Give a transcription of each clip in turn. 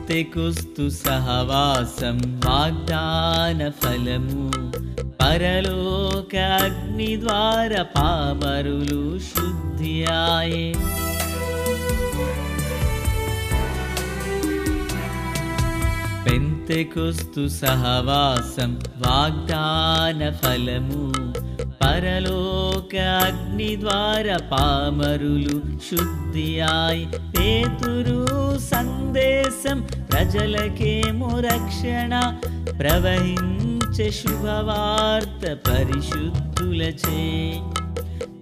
Pentecost సహవాసం వాగ్దాన ఫలము పరలోక అగ్ని ద్వార పామరులు శుద్ధియాయే. పెంతెకొస్తు సహవాసం వాగ్దాన ఫలము పరలోక అగ్ని ద్వార పామరులు శుద్ధియాయ్. పేతురు సందేశం ప్రజలకేమో రక్షణ ప్రవహించే శుభవార్త పరిశుద్ధులచే.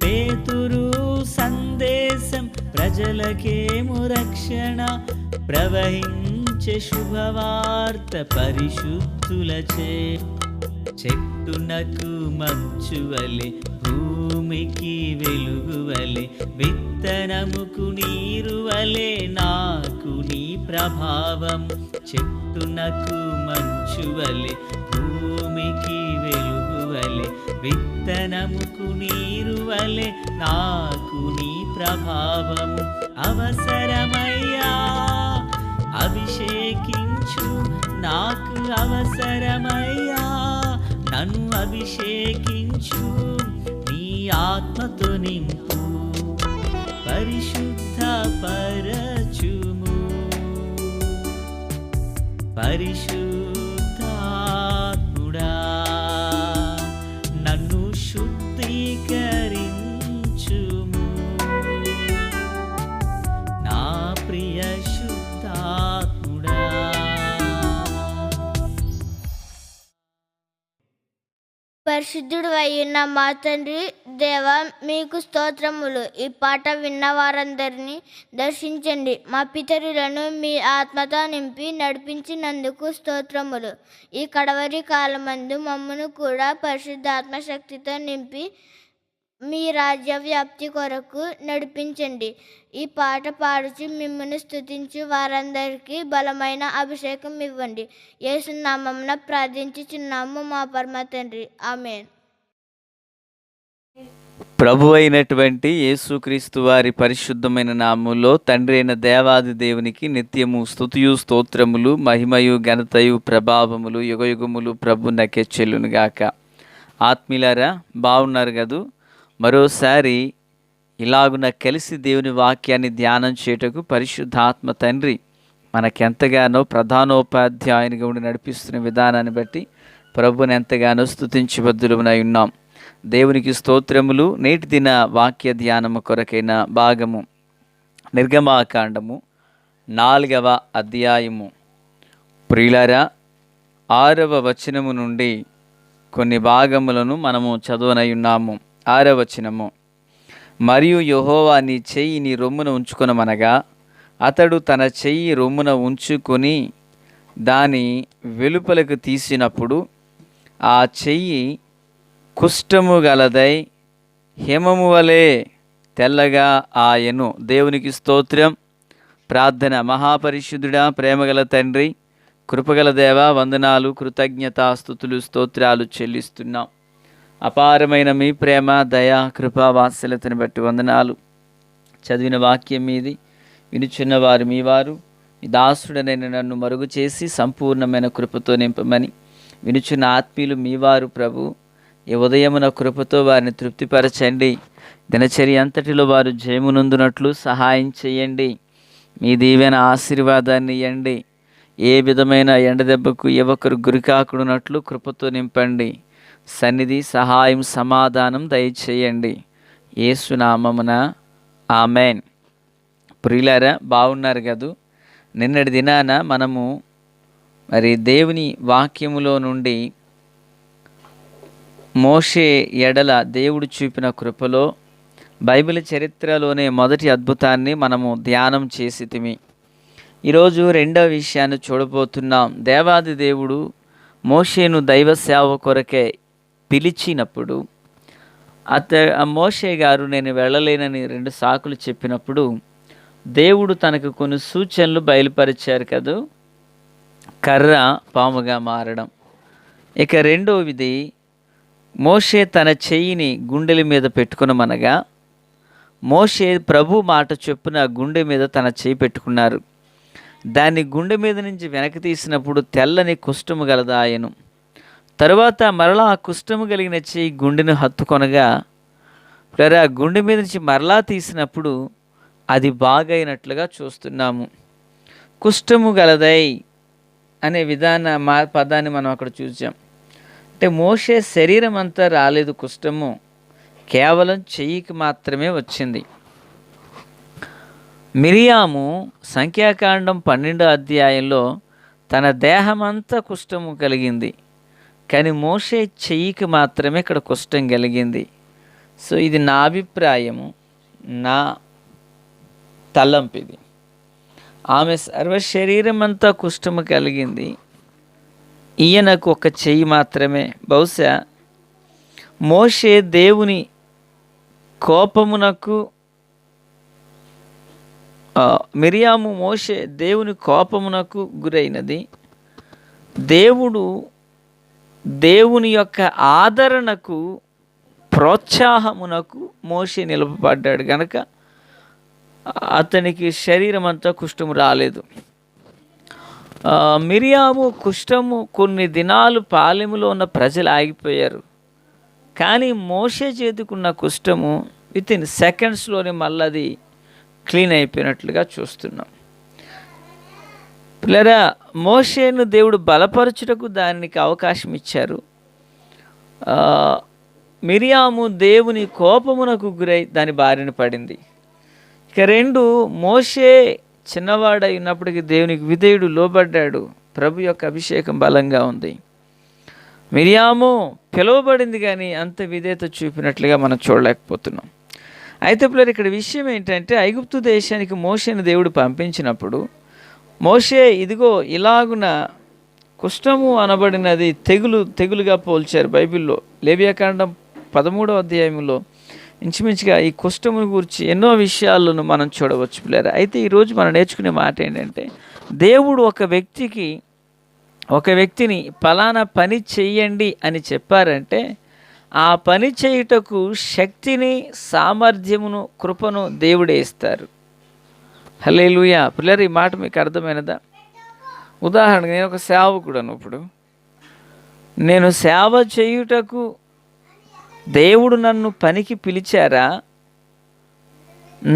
పేతురు సందేశం ప్రజలకేమో రక్షణ ప్రవహించే శుభవార్త పరిశుద్ధులచే. చెట్టునకు మంచువలె భూమికి వెలుగువలె విత్తనముకు నీరువలె నాకు నీ ప్రభావం. చెట్టునకు మంచువలె భూమికి వెలుగువలె విత్తనముకు నీరువలె నాకు నీ ప్రభావము. అవసరమయ్యా అభిషేకించు, నాకు అవసరమయ్యా నన్ను అభిషేకించు, నీ ఆత్మతో నింపు, పరిశుద్ధ పరచుము. పరిశుద్ధాత్ముడా నన్ను శుద్ధీకరించుము, నా ప్రియ శుద్ధాత్ముడా. పరిశుద్ధుడు అయ్యున్న మా తండ్రి దేవా, మీకు స్తోత్రములు. ఈ పాట విన్న వారందరినీ దర్శించండి. మా పితరులను మీ ఆత్మతో నింపి నడిపించినందుకు స్తోత్రములు. ఈ కడవరి కాలమందు మమ్మను కూడా పరిశుద్ధాత్మ శక్తితో నింపి మీ రాజ్య వ్యాప్తి కొరకు నడిపించండి. ఈ పాట పాడుచు మిమ్మల్ని స్తుతించు వారందరికీ బలమైన అభిషేకం ఇవ్వండి. యేసు నామమున ప్రార్థించుచున్నాము మా పరమ తండ్రి, ఆమేన్. ప్రభు అయినటువంటి యేసుక్రీస్తు వారి పరిశుద్ధమైన నామములో తండ్రి అయిన దేవాది దేవునికి నిత్యము స్తుతియు స్తోత్రములు మహిమయు ఘనతయు ప్రభావములు యుగయుగములు ప్రభు నకే చెల్లునుగాక. ఆత్మీయులారా, బాగున్నారు కదూ? మరోసారి ఇలాగున కలిసి దేవుని వాక్యాన్ని ధ్యానం చేయుటకు పరిశుద్ధాత్మ తండ్రి మనకెంతగానో ప్రధానోపాధ్యాయునిగా ఉండి నడిపిస్తున్న విధానాన్ని బట్టి ప్రభుని ఎంతగానో స్తుతించబద్దులమై ఉన్నాం. దేవునికి స్తోత్రములు. నేటి దిన వాక్య ధ్యానము కొరకైన భాగము నిర్గమాకాండము 4వ అధ్యాయము. ప్రియులారా, 6వ వచనము నుండి కొన్ని భాగములను మనము చదవనై ఉన్నాము. 6వ వచనము. మరియు యెహోవా నీ చెయ్యి నీ రొమ్మున ఉంచుకొనమనగా అతడు తన చెయ్యి రొమ్మున ఉంచుకొని దాని వెలుపలకు తీసినప్పుడు ఆ చెయ్యి కుష్ఠము గలదై హిమము వలె తెల్లగా ఆయను. దేవునికి స్తోత్రం. ప్రార్థన. మహాపరిశుద్ధుడా, ప్రేమగల తండ్రి, కృపగల దేవా, వందనాలు, కృతజ్ఞతాస్తుతులు, స్తోత్రాలు చెల్లిస్తున్నాం. అపారమైన మీ ప్రేమ, దయా, కృపా, వాత్సల్యతను బట్టి వందనాలు. చదివిన వాక్యం మీది, వినుచున్న వారు మీ వారు, ఈ దాసుడనైన నన్ను మరుగు చేసి సంపూర్ణమైన కృపతో నింపమని వినుచున్న ఆత్మీయులు మీ వారు ప్రభు, ఈ ఉదయమున కృపతో వారిని తృప్తిపరచండి. దినచర్య అంతటిలో వారు జయమునందునట్లు సహాయం చేయండి. మీ దీవెన ఆశీర్వాదాన్ని ఇవ్వండి. ఏ విధమైన ఎండదెబ్బకు యువకులు గురికాకుడునట్లు కృపతో నింపండి. సన్నిధి, సహాయం, సమాధానం దయచేయండి. యేసు నామమున ఆమెన్. ప్రియులారా, బాగున్నారు కదూ? నిన్నటి దినాన మనము దేవుని వాక్యములో నుండి మోషే ఎడల దేవుడు చూపిన కృపలో బైబిల్ చరిత్రలోనే మొదటి అద్భుతాన్ని మనము ధ్యానం చేసితిమి. ఈరోజు రెండవ విషయాన్ని చూడబోతున్నాం. దేవాది దేవుడు మోషేను దైవ సేవ కొరకే పిలిచినప్పుడు మోషే గారు నేను వెళ్ళలేనని 2 సాకులు చెప్పినప్పుడు దేవుడు తనకు కొన్ని సూచనలు బయలుపరిచారు కదూ. కర్ర పాముగా మారడం. ఇక రెండవది, మోషే తన చెయ్యిని గుండెల మీద పెట్టుకునమనగా మోషే ప్రభు మాట చొప్పున గుండె మీద తన చెయ్యి పెట్టుకున్నారు. దాన్ని గుండె మీద నుంచి వెనక్కి తీసినప్పుడు తెల్లని కుష్ఠము గలదాయను. తరువాత మరలా ఆ కుష్ఠము కలిగిన చెయ్యి గుండెను హత్తుకొనగా ఆ గుండె మీద నుంచి మరలా తీసినప్పుడు అది బాగైనట్లుగా చూస్తున్నాము. కుష్ఠము గలదై అనే పదాన్ని మనం అక్కడ చూసాం. అంటే మోషే శరీరం అంతా రాలేదు కుష్ఠము, కేవలం చెయ్యికి మాత్రమే వచ్చింది. మిరియాము సంఖ్యాకాండం 12వ అధ్యాయంలో తన దేహమంతా కుష్ఠము కలిగింది, కానీ మోషే చెయ్యికి మాత్రమే ఇక్కడ కుష్ఠం కలిగింది. సో ఇది నా అభిప్రాయము, నా తలంపు ఇది. ఆమె సర్వ శరీరం అంతా కుష్ఠము కలిగింది, ఈయనకు ఒక చెయ్యి మాత్రమే. బహుశా మోషే దేవుని కోపమునకు మిరియాము మోషే దేవుని కోపమునకు గురైనది. దేవుని యొక్క ఆదరణకు, ప్రోత్సాహమునకు మోషే నిలబడ్డాడు కనుక అతనికి శరీరం అంతా కుష్ఠము రాలేదు. మిరియాము కుష్ఠము కొన్ని దినాలు పాలెములో ఉన్న ప్రజలు ఆగిపోయారు, కానీ మోషే చేతుకున్న కుష్ఠము వితిన్ సెకండ్స్లోనే మళ్ళీ అది క్లీన్ అయిపోయినట్లుగా చూస్తున్నాం. పిల్లరా, మోషేను దేవుడు బలపరచుటకు దానికి అవకాశం ఇచ్చారు. మిరియాము దేవుని కోపమునకు గురై దాని బారిన పడింది. ఇక 2, మోషే చిన్నవాడై ఉన్నప్పటికీ దేవునికి విధేయుడు, లోబడ్డాడు. ప్రభు యొక్క అభిషేకం బలంగా ఉంది. మిరియాము పిలువబడింది కానీ అంత విధేయత చూపినట్లుగా మనం చూడలేకపోతున్నాం. అయితే పిల్లలు, ఇక్కడ విషయం ఏంటంటే, ఐగుప్తు దేశానికి మోషేను దేవుడు పంపించినప్పుడు మోషే ఇదిగో ఇలాగున కుష్ఠము అనబడినది తెగులుగా పోల్చారు బైబిల్లో. లేవియాకాండం 13వ అధ్యాయంలో ఇంచుమించుగా ఈ కుష్ఠమును గురించి ఎన్నో విషయాలను మనం చూడవచ్చు పిల్లరా. అయితే ఈరోజు మనం నేర్చుకునే మాట ఏంటంటే, దేవుడు ఒక వ్యక్తిని పలానా పని చెయ్యండి అని చెప్పారంటే ఆ పని చేయుటకు శక్తిని, సామర్థ్యమును, కృపను దేవుడే ఇస్తారు. హల్లెలూయా. పిల్లలు, ఈ మాట మీకు అర్థమైనదా? ఉదాహరణకు నేను ఒక సేవకుడను. ఇప్పుడు నేను సేవ చేయుటకు దేవుడు నన్ను పనికి పిలిచారా?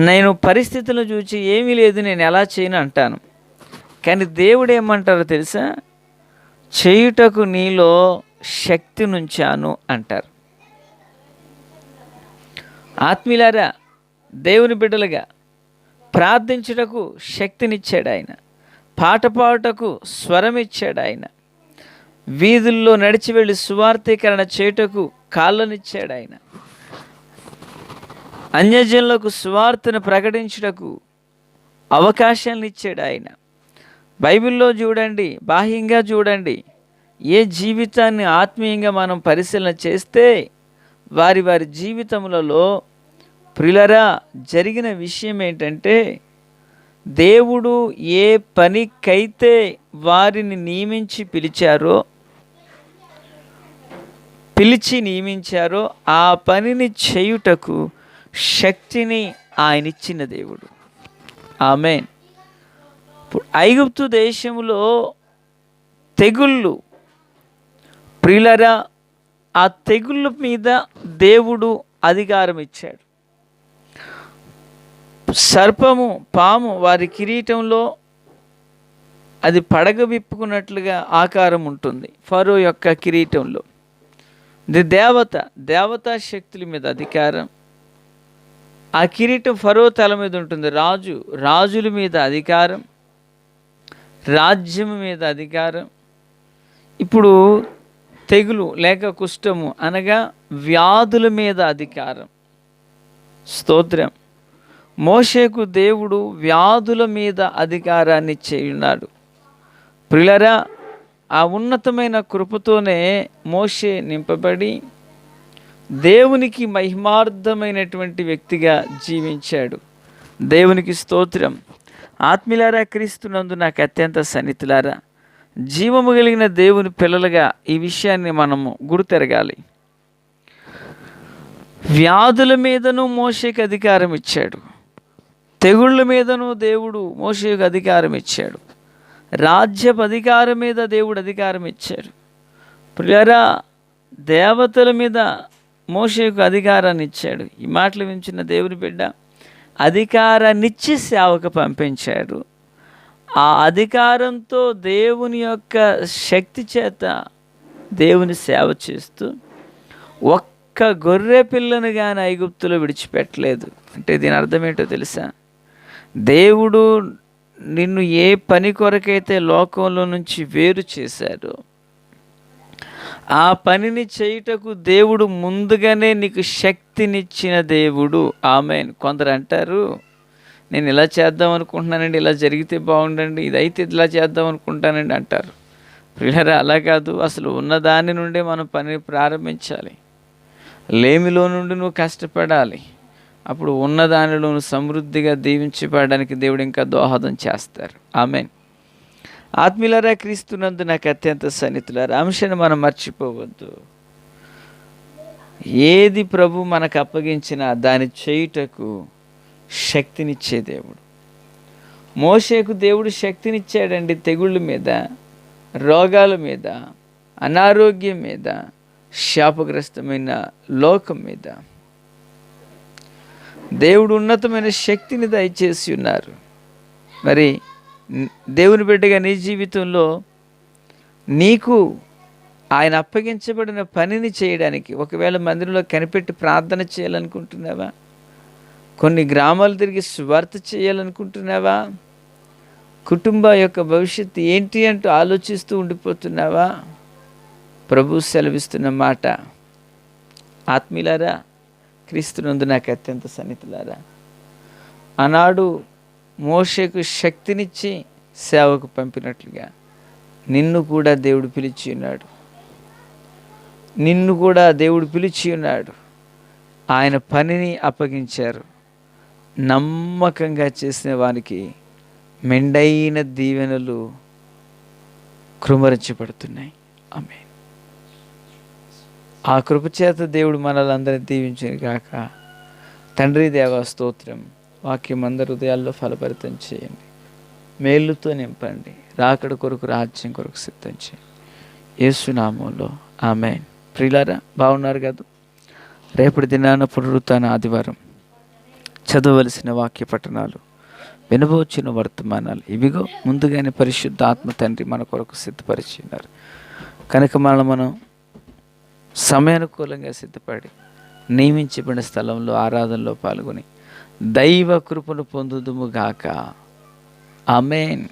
నేను పరిస్థితులను చూసి ఏమీ లేదు, నేను ఎలా చేయను అంటాను. కానీ దేవుడు ఏమంటారో తెలుసా? చేయుటకు నీలో శక్తి నుంచాను అంటారు. ఆత్మీయులారా, దేవుని బిడ్డలుగా ప్రార్థించుటకు శక్తినిచ్చాడు ఆయన. పాట పాడుటకు స్వరం ఇచ్చాడు ఆయన. వీధుల్లో నడిచి వెళ్ళి సువార్తీకరణ చేయుటకు కాళ్ళనిచ్చాడు ఆయన. అన్యజనులకు సువార్తను ప్రకటించుటకు అవకాశాలను ఇచ్చాడు ఆయన. బైబిల్లో చూడండి, బాహ్యంగా చూడండి, ఏ జీవితాన్ని ఆత్మీయంగా మనం పరిశీలన చేస్తే వారి జీవితములలో ప్రియులరా జరిగిన విషయం ఏంటంటే, దేవుడు ఏ పనికైతే వారిని పిలిచి నియమించారో ఆ పనిని చేయుటకు శక్తిని ఆయన ఇచ్చిన దేవుడు. ఆమేన్. ఐగుప్తు దేశంలో తెగుళ్ళు, ప్రియులరా, ఆ తెగుళ్ళ మీద దేవుడు అధికారం ఇచ్చాడు. సర్పము, పాము వారి కిరీటంలో అది పడగ విప్పుకున్నట్లుగా ఆకారం ఉంటుంది. ఫరో యొక్క కిరీటంలో ఇది దేవతా శక్తుల మీద అధికారం. ఆ కిరీటం ఫరో తల మీద ఉంటుంది. రాజుల మీద అధికారం, రాజ్యం మీద అధికారం. ఇప్పుడు తెగులు లేక కుష్ఠము అనగా వ్యాధుల మీద అధికారం. స్తోత్రం. మోషేకు దేవుడు వ్యాధుల మీద అధికారాన్ని ఇచ్చేయున్నాడు. ప్రియులరా, ఆ ఉన్నతమైన కృపతోనే మోషే నింపబడి దేవునికి మహిమార్థమైనటువంటి వ్యక్తిగా జీవించాడు. దేవునికి స్తోత్రం. ఆత్మీయులారా, క్రీస్తునందు నాకు అత్యంత సన్నిహితులారా, జీవము కలిగిన దేవుని పిల్లలుగా ఈ విషయాన్ని మనము గుర్తెరగాలి. వ్యాధుల మీదను మోషేకి అధికారం ఇచ్చాడు, తెగుళ్ళ మీదను దేవుడు మోషేకు అధికారం ఇచ్చాడు. రాజ్యపు అధికారం మీద దేవుడు అధికారం ఇచ్చాడు. ప్రియరా, దేవతల మీద మోషేకు అధికారాన్ని ఇచ్చాడు. ఈ మాటలు వించిన దేవుని బిడ్డ అధికారాన్నిచ్చి సేవకు పంపించాడు. ఆ అధికారంతో దేవుని యొక్క శక్తి చేత దేవుని సేవ చేస్తూ ఒక్క గొర్రె పిల్లను కానీ ఐగుప్తులో విడిచిపెట్టలేదు. అంటే దీని అర్థం ఏంటో తెలుసా? దేవుడు నిన్ను ఏ పని కొరకైతే లోకంలో నుంచి వేరు చేశాడో ఆ పనిని చేయుటకు దేవుడు ముందుగానే నీకు శక్తినిచ్చిన దేవుడు. ఆమేన్. కొందరు అంటారు, నేను ఇలా చేద్దాం అనుకుంటున్నానండి, ఇలా జరిగితే బాగుండండి, ఇదైతే ఇలా చేద్దాం అనుకుంటానండి అంటారు. ప్రియులారా, అలా కాదు. అసలు ఉన్నదాని నుండే మనం పనిని ప్రారంభించాలి. లేమిలో నుండి నువ్వు కష్టపడాలి. అప్పుడు ఉన్నదానిలో నువ్వు సమృద్ధిగా దీవించబడడానికి దేవుడు ఇంకా దోహదం చేస్తారు. ఆమేన్. ఆత్మీయులారా, క్రీస్తునందు నాకు అత్యంత సన్నిహితులారా, అంశాన్ని మనం మర్చిపోవద్దు. ఏది ప్రభు మనకు అప్పగించినా దాన్ని చేయుటకు శక్తినిచ్చే దేవుడు. మోషేకు దేవుడు శక్తినిచ్చాడండి. తెగుళ్ళ మీద, రోగాల మీద, అనారోగ్యం మీద, శాపగ్రస్తమైన లోకం మీద దేవుడు ఉన్నతమైన శక్తిని దయచేసి ఉన్నారు. మరి దేవుని బిడ్డగా నీ జీవితంలో నీకు ఆయన అప్పగించబడిన పనిని చేయడానికి, ఒకవేళ మందిరంలో కనిపెట్టి ప్రార్థన చేయాలనుకుంటున్నావా? కొన్ని గ్రామాలు తిరిగి స్వార్థ చేయాలనుకుంటున్నావా? కుటుంబ యొక్క భవిష్యత్తు ఏంటి అంటూ ఆలోచిస్తూ ఉండిపోతున్నావా? ప్రభు సెలవిస్తున్న మాట, ఆత్మీయులారా, క్రీస్తునందు నాకు అత్యంత సన్నిహితులారా, ఆనాడు మోషేకు శక్తినిచ్చి సేవకు పంపినట్లుగా నిన్ను కూడా దేవుడు పిలిచి ఉన్నాడు. నిన్ను కూడా దేవుడు పిలిచి ఉన్నాడు. ఆయన పనిని అప్పగించారు. నమ్మకంగా చేసిన వానికి మెండైన దీవెనలు కృమరించబడుతున్నాయి. ఆమేన్. ఆ కృపచేత దేవుడు మనల్ని అందరినీ దీవించును గాక. తండ్రి దేవా స్తోత్రం. వాక్యం అందరి హృదయాల్లో ఫలభరితం చేయండి, మేలుతో నింపండి, రాకడ కొరకు రాజ్యం కొరకు సిద్ధం చేయండి. యేసు నామములో ఆమేన్. ప్రియులారా, బాగున్నారు కదా? రేపటి దినాన పునరుత్థాన ఆదివారం చదవవలసిన వాక్య పట్టణాలు, వినబోచిన వర్తమానాలు ఇవిగో ముందుగానే పరిశుద్ధ ఆత్మ తండ్రి మన కొరకు సిద్ధపరిచి ఉన్నారు. కనుక మనం సమయానుకూలంగా సిద్ధపడి నియమించబడిన స్థలంలో ఆరాధనలో పాల్గొని దైవ కృపను పొందుదుము గాక. ఆమేన్.